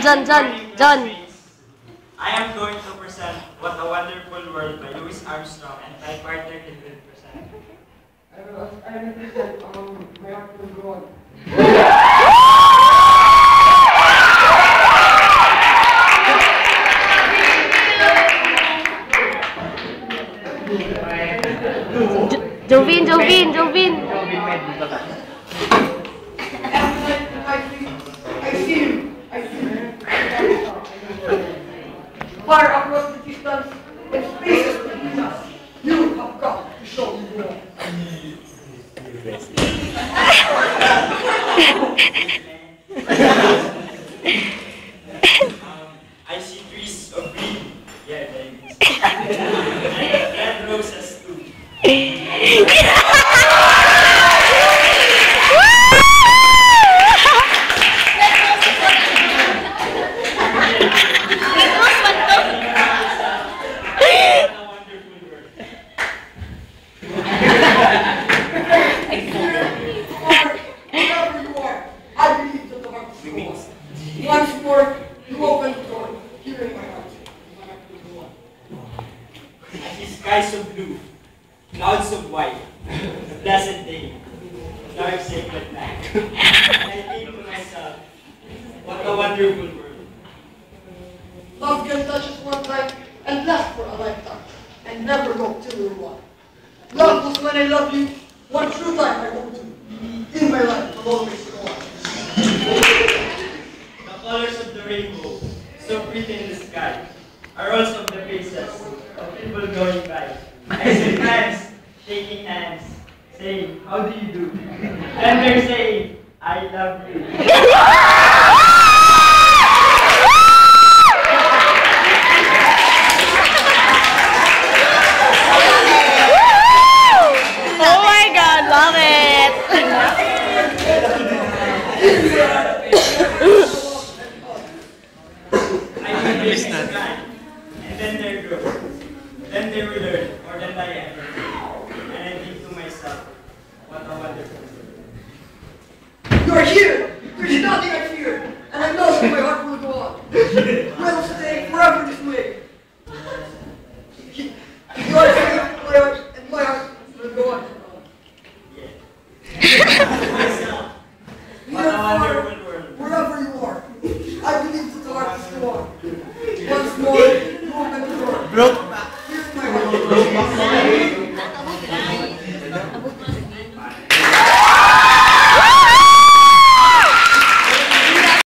John. I am going to present What a Wonderful World by Louis Armstrong and my partner can present. I will present my art will go on. Jovin. I see you. Far across the distance and spaces between us, you have got to show me more. I see trees of green. Yeah, baby. And red roses too. Once more, you open the door, here in my heart. I see skies of blue, clouds of white, a pleasant day, a dark sacred night. And I think to myself, what a wonderful world. Love can touch us one time and last for a lifetime, and never go till we're one. Love was when I love you, one true time I hope to. In my life, will always go on. The colors of the rainbow, so pretty in the sky, are also of the faces of people going by. I see friends shaking hands, saying, how do you do? And they're saying, I love you.